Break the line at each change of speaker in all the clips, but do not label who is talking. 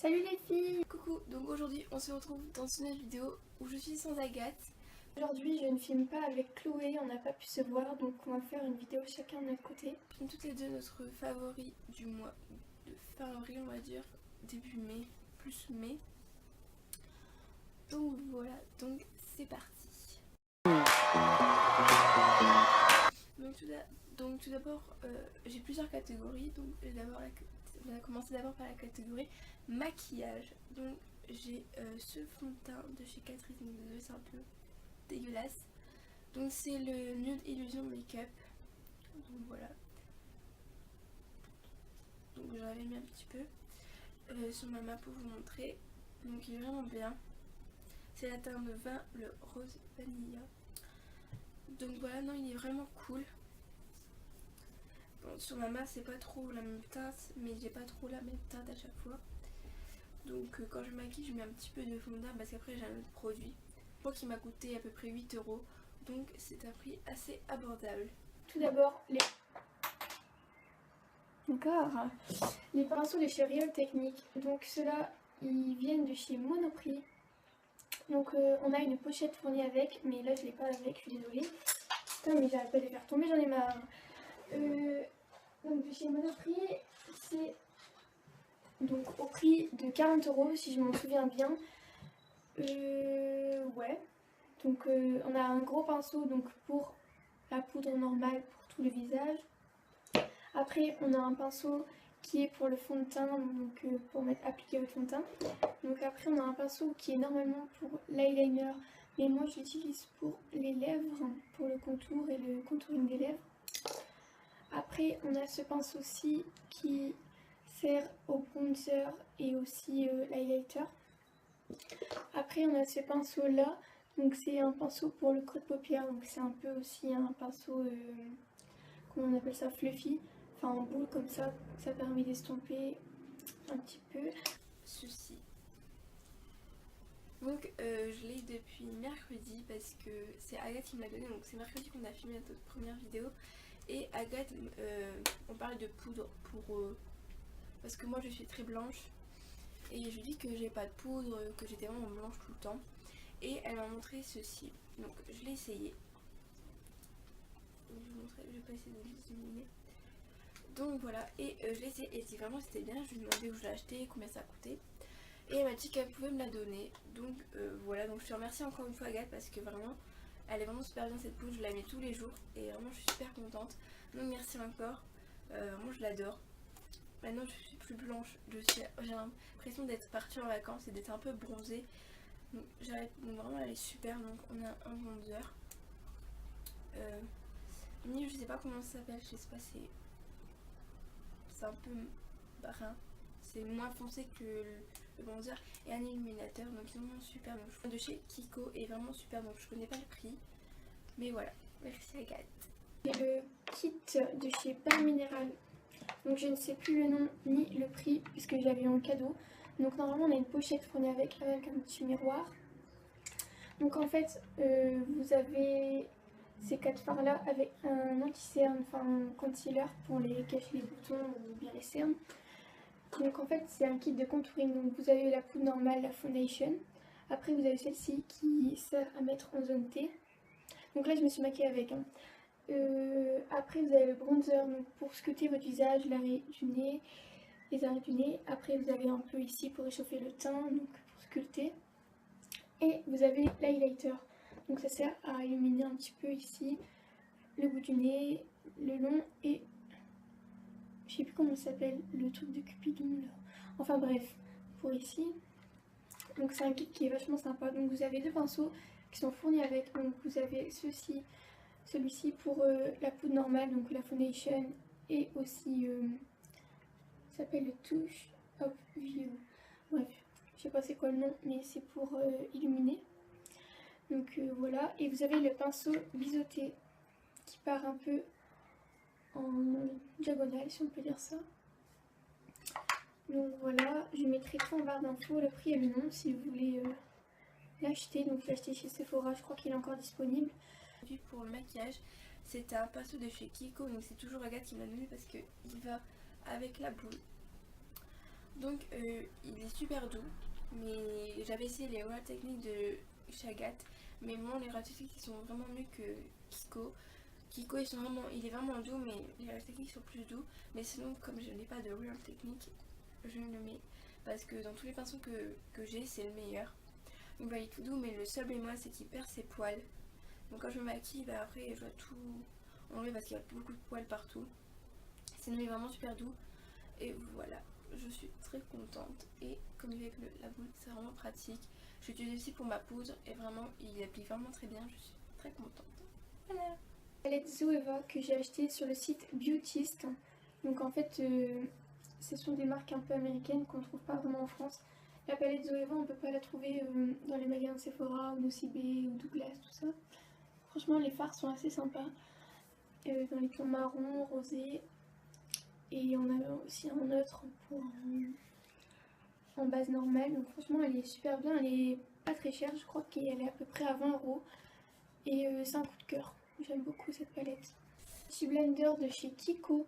Salut les filles!
Coucou, donc aujourd'hui on se retrouve dans une nouvelle vidéo où je suis sans Agathe.
Aujourd'hui je ne filme pas avec Chloé, on n'a pas pu se voir donc on va faire une vidéo chacun de notre côté.
On filme toutes les deux notre favori du mois de fin avril, on va dire, début mai, plus mai. Donc voilà, donc c'est parti. Donc tout d'abord j'ai plusieurs catégories, donc on va commencer d'abord par la catégorie maquillage. Donc j'ai ce fond de teint de chez Catrice, donc désolée c'est un peu dégueulasse. Donc c'est le Nude Illusion Makeup. Donc voilà. Donc j'avais mis un petit peu sur ma main pour vous montrer. Donc il est vraiment bien. C'est la teinte de vin, le rose vanilla. Donc voilà, non il est vraiment cool. Bon, sur ma main c'est pas trop la même teinte, mais j'ai pas trop la même teinte à chaque fois. Donc quand je maquille je mets un petit peu de fond de teint parce qu'après j'ai un autre produit. Je crois qu'il m'a coûté à peu près 8 €. Donc c'est un prix assez abordable.
Tout d'abord les pinceaux de chez Real Technique. Donc ceux-là ils viennent de chez Monoprix. Donc on a une pochette fournie avec, mais là je l'ai pas avec, je suis désolée. Putain mais j'arrête pas de les faire tomber, j'en ai marre. Donc de chez Monoprix c'est donc au prix de 40 € si je m'en souviens bien. Ouais. Donc on a un gros pinceau donc pour la poudre normale pour tout le visage. Après on a un pinceau qui est pour le fond de teint, donc pour appliquer votre fond de teint. Donc après on a un pinceau qui est normalement pour l'eyeliner, mais moi je l'utilise pour les lèvres, pour le contour et le contouring des lèvres. Après on a ce pinceau-ci qui sert au bronzer et aussi l'highlighter. Après on a ce pinceau là, donc c'est un pinceau pour le creux de paupière, donc c'est un peu aussi un pinceau, comment on appelle ça, fluffy, enfin en boule comme ça permet d'estomper un petit peu.
Ceci. Donc je l'ai depuis mercredi parce que c'est Agathe qui me l'a donné, donc c'est mercredi qu'on a filmé notre première vidéo. Et Agathe, on parle de poudre pour parce que moi je suis très blanche et je lui dis que j'ai pas de poudre, que j'étais vraiment blanche tout le temps. Et elle m'a montré ceci, donc je l'ai essayé. Je vais pas essayer de le dissimuler. Donc voilà, et je l'ai essayé et vraiment c'était bien. Je lui ai demandé où je l'ai acheté, combien ça coûtait. Et elle m'a dit qu'elle pouvait me la donner. Donc voilà, donc je te remercie encore une fois Agathe parce que vraiment elle est vraiment super bien cette poudre, je la mets tous les jours et vraiment je suis super contente. Donc merci encore, moi je l'adore. Maintenant je suis plus blanche, j'ai l'impression d'être partie en vacances et d'être un peu bronzée. Donc vraiment elle est super, donc on a un bronzer. Je sais pas comment ça s'appelle, je sais pas, c'est un peu brun. C'est moins foncé que le bronzer et un illuminateur, donc ils sont vraiment super. Donc de chez Kiko est vraiment super, donc je connais pas le prix, mais voilà, merci Agathe.
Et le kit de chez Bain Minéral, donc je ne sais plus le nom ni le prix puisque j'avais eu en cadeau. Donc normalement on a une pochette fournie avec un petit miroir. Donc en fait vous avez ces 4 fards là avec un anti-cerne, enfin un concealer pour les cacher les boutons ou bien les cernes. Donc en fait c'est un kit de contouring, donc vous avez la poudre normale, la foundation. Après vous avez celle-ci qui sert à mettre en zone T. Donc là je me suis maquillée avec. Après vous avez le bronzer donc pour sculpter votre visage, l'arrêt du nez, les arrêts du nez. Après vous avez un peu ici pour réchauffer le teint, donc pour sculpter. Et vous avez l'highlighter, donc ça sert à illuminer un petit peu ici le bout du nez, le long et je sais plus comment ça s'appelle, le truc de Cupidon là. Enfin bref, pour ici. Donc c'est un kit qui est vachement sympa. Donc vous avez deux pinceaux qui sont fournis avec. Donc vous avez celui-ci pour la poudre normale, donc la foundation, et aussi ça s'appelle le Touch of View. Bref, je sais pas c'est quoi le nom, mais c'est pour illuminer. Donc voilà, et vous avez le pinceau biseauté qui part un peu en diagonale, si on peut dire ça. Donc voilà, je mettrai tout en barre d'infos, le prix et le nom si vous voulez l'acheter. Donc je l'ai acheté chez Sephora, je crois qu'il est encore disponible.
Pour le maquillage, c'est un pinceau de chez Kiko, donc c'est toujours Agathe qui me l'a donné parce qu'il va avec la boule. Donc il est super doux, mais j'avais essayé les Royal Techniques de Chagat, mais bon, les Royal Techniques ils sont vraiment mieux que Kiko. Kiko il est vraiment doux, mais les Royal Techniques sont plus doux. Mais sinon, comme je n'ai pas de Royal Technique, je le mets parce que dans tous les pinceaux que j'ai, c'est le meilleur. Donc bah, il est tout doux, mais le seul bémol c'est qu'il perd ses poils. Donc quand je me maquille, bah, après je dois tout enlever parce qu'il y a beaucoup de poils partout. Sinon il est vraiment super doux. Et voilà, je suis très contente. Et comme il est avec la boule, c'est vraiment pratique. Je l'utilise aussi pour ma poudre et vraiment il applique vraiment très bien. Je suis très contente. Voilà.
Palette Zoeva que j'ai acheté sur le site Beautist. Donc en fait, ce sont des marques un peu américaines qu'on ne trouve pas vraiment en France. La palette Zoeva, on peut pas la trouver dans les magasins Sephora ou Nocibé ou Douglas, tout ça. Franchement, les fards sont assez sympas. Dans les tons marron, rosé. Et on a aussi un neutre pour en base normale. Donc franchement, elle est super bien. Elle est pas très chère. Je crois qu'elle est à peu près à 20 €. Et c'est un coup de cœur. J'aime beaucoup cette palette. Beauty Blender de chez Kiko.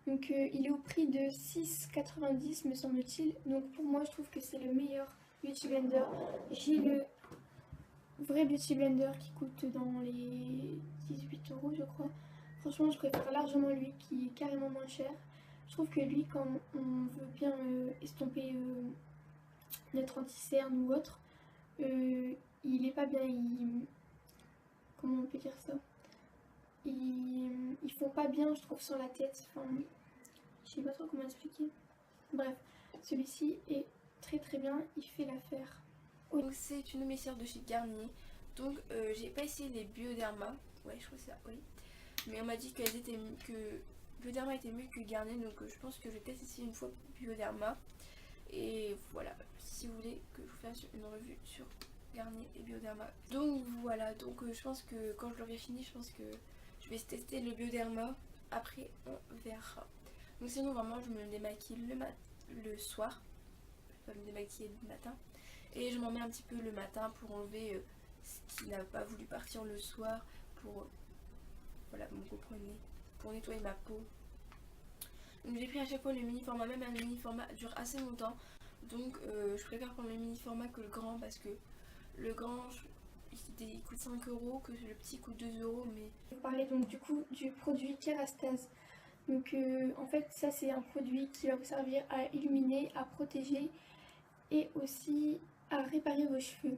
Donc il est au prix de 6,90 me semble-t-il. Donc pour moi je trouve que c'est le meilleur Beauty Blender. J'ai le vrai Beauty Blender qui coûte dans les 18 € je crois. Franchement je préfère largement lui qui est carrément moins cher. Je trouve que lui quand on veut bien estomper notre anti-cerne ou autre, il est pas bien. Comment on peut dire ça, ils font pas bien je trouve sur la tête, enfin je sais pas trop comment expliquer. Bref, celui-ci est très très bien, il fait l'affaire.
Oui. Donc c'est une émissaire de chez Garnier. Donc j'ai pas essayé les Bioderma. Ouais je crois que c'est ça, oui. Mais on m'a dit que Bioderma était mieux que Garnier, donc je pense que je vais peut-être essayer une fois Bioderma. Et voilà, si vous voulez que je vous fasse une revue sur Garnier et Bioderma. Donc voilà, donc je pense que quand je l'aurai fini, je pense que je vais tester le Bioderma. Après on verra. Donc sinon vraiment je me démaquille le soir. Je vais pas me démaquiller le matin. Et je m'en mets un petit peu le matin pour enlever ce qui n'a pas voulu partir le soir. Pour, voilà, vous me comprenez, pour nettoyer ma peau. Donc j'ai pris à chaque fois le mini format, même un mini format dure assez longtemps. Donc je préfère prendre le mini format que le grand parce que le grand il coûte 5 €, que le petit coûte 2 €. Mais
Je vais parler donc du coup du produit Kerastase. Donc en fait ça c'est un produit qui va vous servir à illuminer, à protéger et aussi à réparer vos cheveux.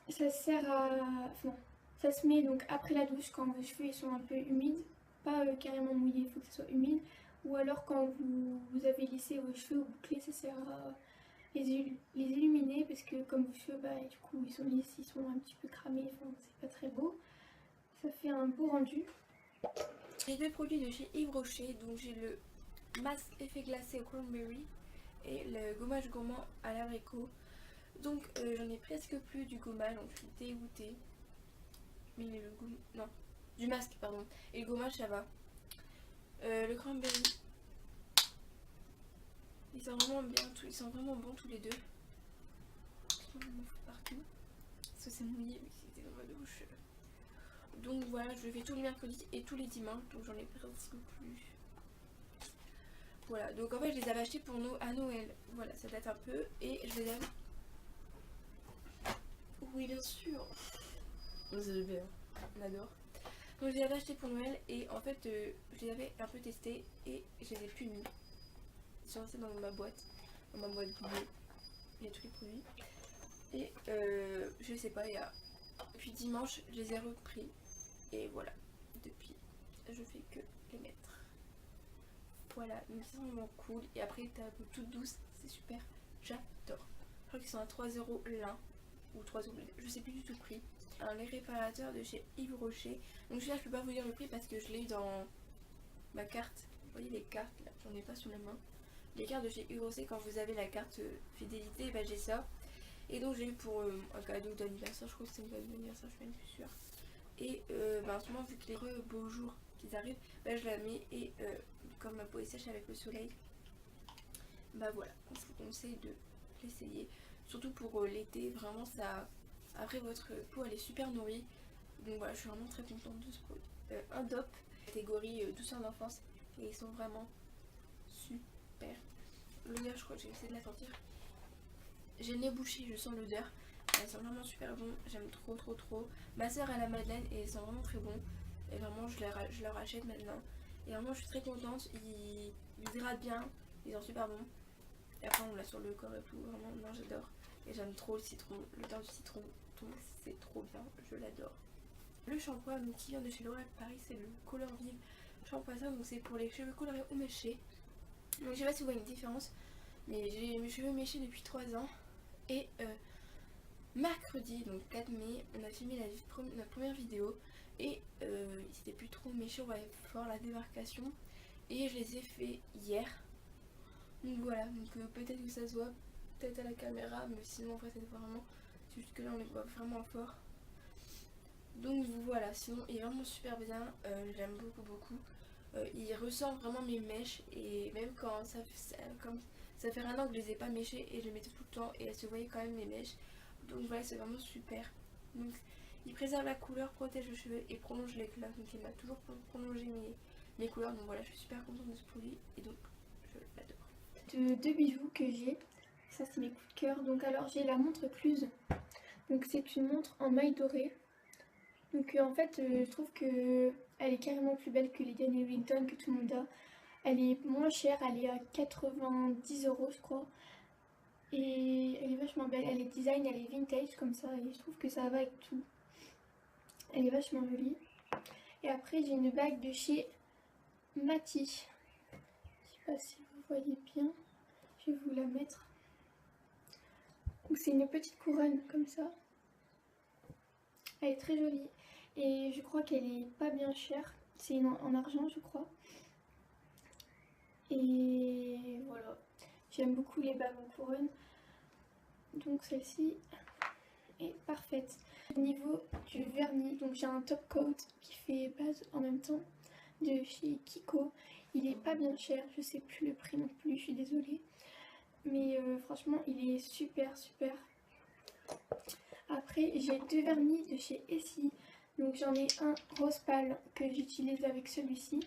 Ça sert à... Enfin, ça se met donc après la douche quand vos cheveux ils sont un peu humides, pas carrément mouillés, il faut que ce soit humide. Ou alors quand vous avez lissé vos cheveux ou bouclés, ça sert à les illuminer parce que comme vos cheveux bah, du coup ils sont lisses, ils sont un petit peu cramés, enfin c'est pas très beau. Ça fait un beau rendu.
j'ai deux produits de chez Yves Rocher, donc j'ai le masque effet glacé au cranberry et le gommage gourmand à l'abricot. Donc j'en ai presque plus du gommage, donc je suis dégoûtée. Mais le gommage, non, du masque pardon, et le gommage ça va. Le cranberry, ils sont vraiment bien, ils sont vraiment bons tous les deux. Je m'en fous partout, parce que c'est mouillé mais c'était dans ma douche. Donc voilà, je le fais tous les mercredis et tous les dimanches, donc j'en ai presque plus. Voilà, donc en fait je les avais achetés à Noël. Voilà, ça date un peu et je les avais... Oui bien sûr, c'est bien, on adore. Donc je les avais achetés pour Noël et en fait je les avais un peu testés et je les ai plus mis. Ils sont restés dans ma boîte bleue, il y a tous les produits. Et je sais pas, depuis dimanche je les ai repris. Et voilà, depuis je fais que les mettre. Voilà, donc c'est vraiment cool. Et après ta peau toute douce, c'est super, j'adore. Je crois qu'ils sont à 3 € l'un ou 3 €, je sais plus du tout le prix. Un lait réparateur de chez Yves Rocher. Donc celui-là je peux pas vous dire le prix parce que je l'ai eu dans ma carte. Vous voyez les cartes là, j'en ai pas sous la main. Les cartes de chez Yves Rocher, quand vous avez la carte fidélité, bah j'ai ça. Et donc j'ai eu pour un cadeau d'anniversaire, je crois que c'est un cadeau d'anniversaire, je suis même plus sûre. Et en ce moment vu que les beaux jours qu'ils arrivent, bah, je la mets et comme ma peau est sèche avec le soleil, bah voilà, je vous conseille de l'essayer. Surtout pour l'été, vraiment ça... Après votre peau elle est super nourrie. Donc voilà, je suis vraiment très contente de ce produit. Un DOP, catégorie douceur d'enfance. Et ils sont vraiment super l'odeur, je crois que j'ai essayé de la sentir. J'ai le nez bouché, je sens l'odeur. Elles sont vraiment super bon, j'aime trop. Ma soeur a la Madeleine et elles sont vraiment très bons. Et vraiment je leur achète maintenant. Et vraiment je suis très contente, ils hydratent bien, ils sont super bons. Et après on l'a sur le corps et tout, vraiment non j'adore. Et j'aime trop le citron, l'odeur du citron, c'est trop bien, je l'adore. Le shampoing donc, qui vient de chez L'Oréal Paris, c'est le Color Vive shampoing, donc c'est pour les cheveux colorés ou méchés. Donc je sais pas si vous voyez une différence, mais j'ai mes cheveux méchés depuis 3 ans. Et mercredi, donc 4 mai, on a filmé notre première vidéo. Et ils étaient plus trop méchants, on va faire la démarcation. Et je les ai fait hier. Donc voilà, donc peut-être que ça se voit peut-être à la caméra, mais sinon en fait c'est vraiment, c'est juste que là on les voit vraiment fort. Donc voilà, sinon il est vraiment super bien, j'aime beaucoup. Il ressort vraiment mes mèches et même quand comme ça fait 1 an que je les ai pas méchées et je les mettais tout le temps et elles se voyaient quand même mes mèches. Donc voilà, c'est vraiment super. Donc il préserve la couleur, protège le cheveu et prolonge l'éclat. Donc il m'a toujours prolongé mes couleurs. Donc voilà, je suis super contente de ce produit et donc je l'adore.
Deux bijoux que j'ai, ça c'est mes coups de cœur. Donc alors j'ai la montre Cluse. Donc c'est une montre en maille dorée. Donc en fait je trouve que elle est carrément plus belle que les Daniel Wellington que tout le monde a. Elle est moins chère, elle est à 90 € je crois. Et elle est vachement belle, elle est design, elle est vintage comme ça et je trouve que ça va avec tout. Elle est vachement jolie. Et après j'ai une bague de chez Mati. Je sais pas si vous voyez bien, je vais vous la mettre. Donc c'est une petite couronne comme ça. Elle est très jolie et je crois qu'elle est pas bien chère. C'est en argent je crois. Et voilà, j'aime beaucoup les bagues en couronne. Donc celle-ci est parfaite. Au niveau du vernis, donc j'ai un top coat qui fait base en même temps de chez Kiko. Il est pas bien cher, je sais plus le prix non plus, je suis désolée. Mais franchement il est super. Après j'ai 2 vernis de chez Essie. Donc j'en ai un rose pâle que j'utilise avec celui-ci.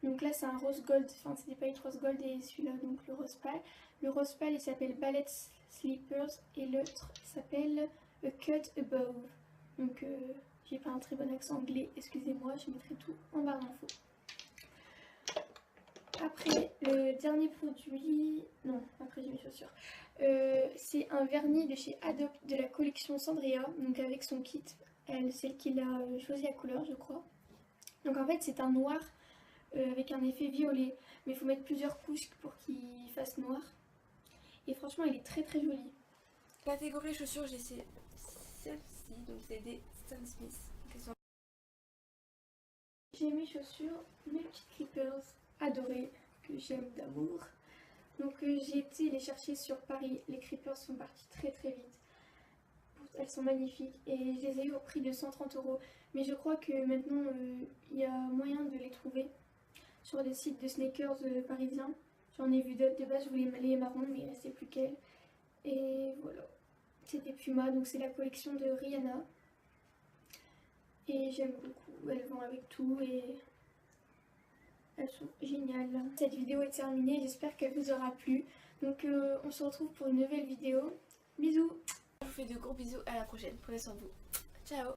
Donc là c'est un rose gold, enfin c'est des paillettes rose gold et celui-là donc le rose pâle. Le rose pâle il s'appelle Ballet Slippers et l'autre s'appelle A Cut Above. Donc j'ai pas un très bon accent anglais, excusez-moi, je mettrai tout en barre d'infos. Après le dernier produit, non après j'ai mes chaussures, c'est un vernis de chez Adopt de la collection Sandria, donc avec son kit, celle qui a choisi la couleur je crois. Donc en fait c'est un noir avec un effet violet, mais il faut mettre plusieurs couches pour qu'il fasse noir. Et franchement il est très joli.
Catégorie chaussures, j'ai celle-ci, donc c'est des Stan Smith.
J'ai mes chaussures, mes petites Clippers adorées, que j'aime d'amour. Donc j'ai été les chercher sur Paris, les Clippers sont partis très vite. Elles sont magnifiques et je les ai eu au prix de 130 €. Mais je crois que maintenant il y a moyen de les trouver sur des sites de sneakers parisiens. J'en ai vu d'autres, de base je voulais les marrons mais il ne restait plus qu'elles. Et voilà, c'était Puma, donc c'est la collection de Rihanna. Et j'aime beaucoup, elles vont avec tout et elles sont géniales. Cette vidéo est terminée, j'espère qu'elle vous aura plu. Donc on se retrouve pour une nouvelle vidéo. Bisous!
Je vous fais de gros bisous, à la prochaine, prenez soin de vous. Ciao!